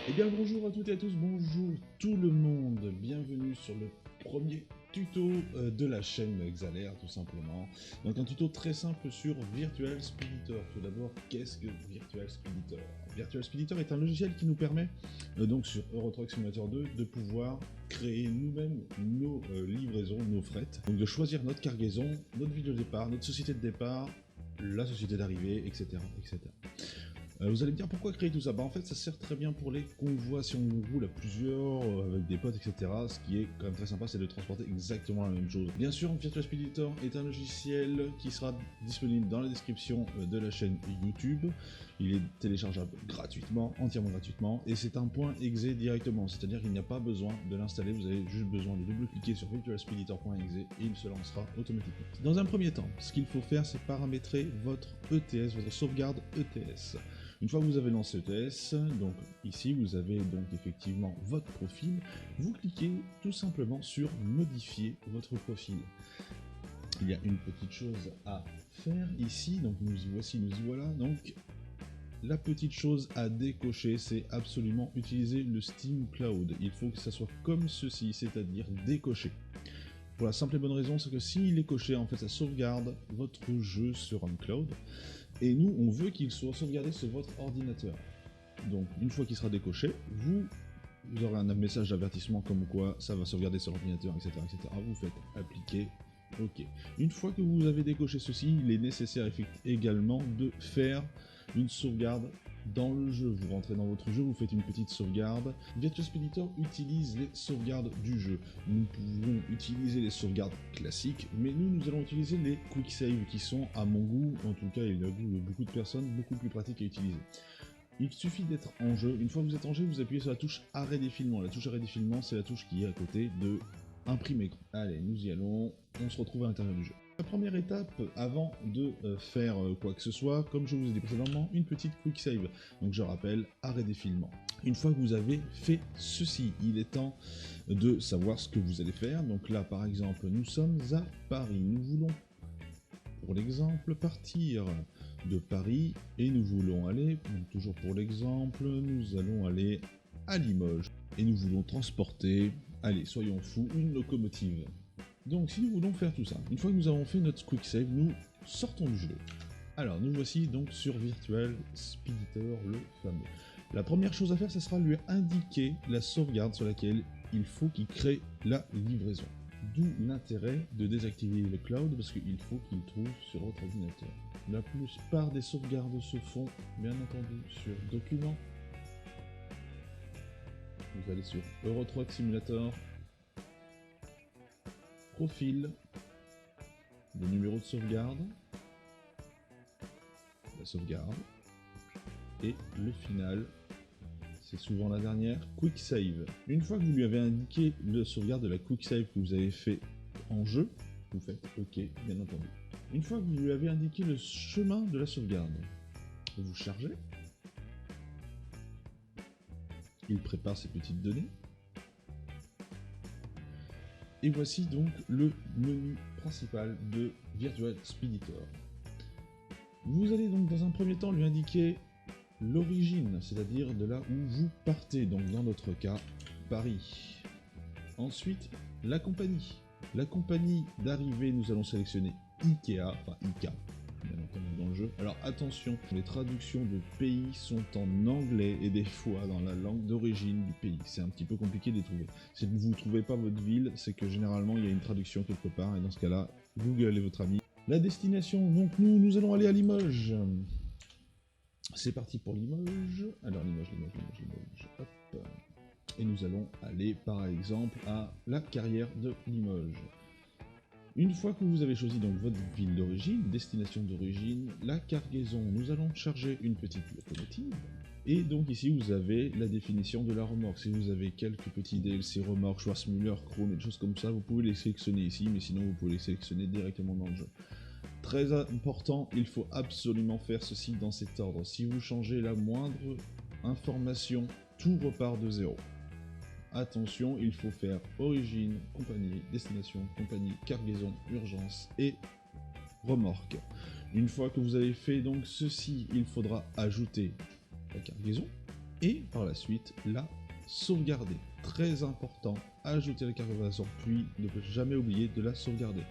Eh bien bonjour à toutes et à tous, bonjour tout le monde, bienvenue sur le premier tuto de la chaîne Xalair tout simplement. Donc un tuto très simple sur Virtual Speditor. Tout d'abord, qu'est-ce que Virtual Speditor? Virtual Speditor est un logiciel qui nous permet donc sur Euro Truck Simulator 2 de pouvoir créer nous-mêmes nos livraisons, nos frettes. Donc de choisir notre cargaison, notre ville de départ, notre société de départ, la société d'arrivée, etc. etc. Vous allez me dire pourquoi créer tout ça? Bah en fait ça sert très bien pour les convois si on roule à plusieurs, avec des potes, etc. Ce qui est quand même très sympa, c'est de transporter exactement la même chose. Bien sûr, Virtual Speditor est un logiciel qui sera disponible dans la description de la chaîne YouTube. Il est téléchargeable gratuitement, entièrement gratuitement, et c'est un point .exe directement, c'est-à-dire qu'il n'y a pas besoin de l'installer, vous avez juste besoin de double-cliquer sur virtualspeditor.exe et il se lancera automatiquement. Dans un premier temps, ce qu'il faut faire, c'est paramétrer votre ETS, votre sauvegarde ETS. Une fois que vous avez lancé ETS, donc ici vous avez donc effectivement votre profil, vous cliquez tout simplement sur modifier votre profil. Il y a une petite chose à faire ici, donc nous y voici, nous y voilà, donc la petite chose à décocher, c'est absolument utiliser le Steam Cloud. Il faut que ça soit comme ceci, c'est-à-dire décoché. Pour la simple et bonne raison, c'est que s'il est coché, en fait ça sauvegarde votre jeu sur un cloud. Et nous, on veut qu'il soit sauvegardé sur votre ordinateur. Donc, une fois qu'il sera décoché, vous aurez un message d'avertissement comme quoi ça va sauvegarder sur l'ordinateur, etc., etc. Vous faites appliquer, OK. Une fois que vous avez décoché ceci, il est nécessaire également de faire une sauvegarde dans le jeu. Vous rentrez dans votre jeu, vous faites une petite sauvegarde. Virtual Speditor utilise les sauvegardes du jeu. Nous pouvons utiliser les sauvegardes classiques, mais nous allons utiliser les quick save qui sont, à mon goût, en tout cas et le goût de beaucoup de personnes, beaucoup plus pratiques à utiliser. Il suffit d'être en jeu. Une fois que vous êtes en jeu, vous appuyez sur la touche arrêt défilement. La touche arrêt défilement, c'est la touche qui est à côté de imprimer écran. Allez, nous y allons. On se retrouve à l'intérieur du jeu. La première étape, avant de faire quoi que ce soit, comme je vous ai dit précédemment, une petite quick save. Donc je rappelle, arrêt défilement. Une fois que vous avez fait ceci, il est temps de savoir ce que vous allez faire. Donc là, par exemple, nous sommes à Paris. Nous voulons, pour l'exemple, partir de Paris et nous voulons aller, toujours pour l'exemple, nous allons aller à Limoges. Et nous voulons transporter, allez, soyons fous, une locomotive. Donc si nous voulons faire tout ça, une fois que nous avons fait notre quick save, nous sortons du jeu. Alors nous voici donc sur Virtual Speditor, le fameux. La première chose à faire, ce sera lui indiquer la sauvegarde sur laquelle il faut qu'il crée la livraison. D'où l'intérêt de désactiver le cloud parce qu'il faut qu'il trouve sur votre ordinateur. La plupart des sauvegardes se font bien entendu sur Documents. Vous allez sur Euro Truck Simulator, Profil, le numéro de sauvegarde, la sauvegarde, et le final, c'est souvent la dernière, Quick Save. Une fois que vous lui avez indiqué le sauvegarde de la Quick Save que vous avez fait en jeu, vous faites OK, bien entendu. Une fois que vous lui avez indiqué le chemin de la sauvegarde, vous chargez, il prépare ses petites données, et voici donc le menu principal de Virtual Speditor. Vous allez donc dans un premier temps lui indiquer l'origine, c'est-à-dire de là où vous partez, donc dans notre cas, Paris. Ensuite, la compagnie. La compagnie d'arrivée, nous allons sélectionner IKEA, enfin IK, bien entendu dans le jeu. Alors attention, les traductions de pays sont en anglais et des fois dans la langue d'origine du pays. C'est un petit peu compliqué de les trouver. Si vous ne trouvez pas votre ville, c'est que généralement il y a une traduction quelque part, et dans ce cas-là, Google est votre ami. La destination, donc nous allons aller à Limoges. C'est parti pour Limoges. Alors Limoges, hop. Et nous allons aller par exemple à la carrière de Limoges. Une fois que vous avez choisi donc votre ville d'origine, destination d'origine, la cargaison, nous allons charger une petite locomotive. Et donc ici vous avez la définition de la remorque. Si vous avez quelques petits DLC remorques, Schwarzmüller, Krone et des choses comme ça, vous pouvez les sélectionner ici, mais sinon vous pouvez les sélectionner directement dans le jeu. Très important, il faut absolument faire ceci dans cet ordre. Si vous changez la moindre information, tout repart de zéro. Attention, il faut faire origine, compagnie, destination, compagnie, cargaison, urgence et remorque. Une fois que vous avez fait donc ceci, il faudra ajouter la cargaison et par la suite la sauvegarder. Très important, ajouter la carte de sauvegarde puis ne jamais oublier de la sauvegarder.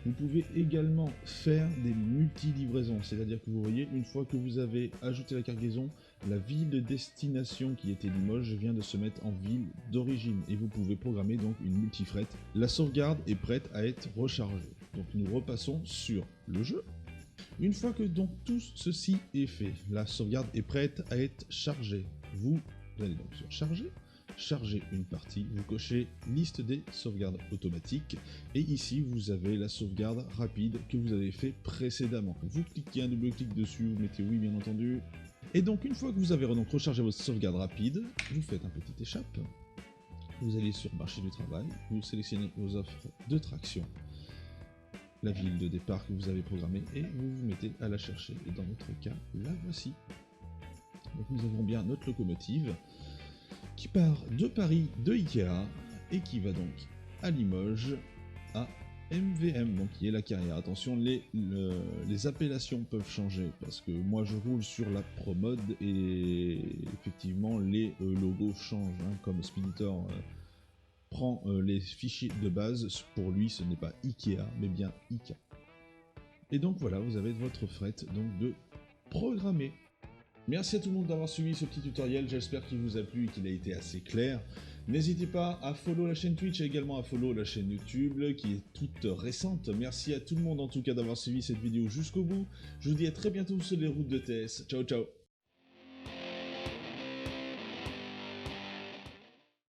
Vous pouvez également faire des multi-livraisons, c'est-à-dire que vous voyez, une fois que vous avez ajouté la cargaison, la ville de destination qui était Limoges vient de se mettre en ville d'origine et vous pouvez programmer donc une multi-fret. La sauvegarde est prête à être rechargée. Donc nous repassons sur le jeu. Une fois que donc tout ceci est fait, la sauvegarde est prête à être chargée. Vous allez donc sur charger. Charger une partie, vous cochez liste des sauvegardes automatiques et ici vous avez la sauvegarde rapide que vous avez fait précédemment. Vous cliquez un double clic dessus, vous mettez oui bien entendu. Et donc une fois que vous avez donc rechargé votre sauvegarde rapide, vous faites un petit échappe. Vous allez sur marché du travail, vous sélectionnez vos offres de traction, la ville de départ que vous avez programmée et vous vous mettez à la chercher. Et dans notre cas, la voici. Donc nous avons bien notre locomotive qui part de Paris de Ikea et qui va donc à Limoges à MVM, donc qui est la carrière. Attention, les appellations peuvent changer parce que moi je roule sur la ProMod et effectivement les logos changent, hein, comme Spiniter prend les fichiers de base, pour lui ce n'est pas Ikea mais bien Ika. Et donc voilà, vous avez votre fret donc de programmer. Merci à tout le monde d'avoir suivi ce petit tutoriel, j'espère qu'il vous a plu et qu'il a été assez clair. N'hésitez pas à follow la chaîne Twitch et également à follow la chaîne YouTube qui est toute récente. Merci à tout le monde en tout cas d'avoir suivi cette vidéo jusqu'au bout. Je vous dis à très bientôt sur les routes de TS. Ciao ciao.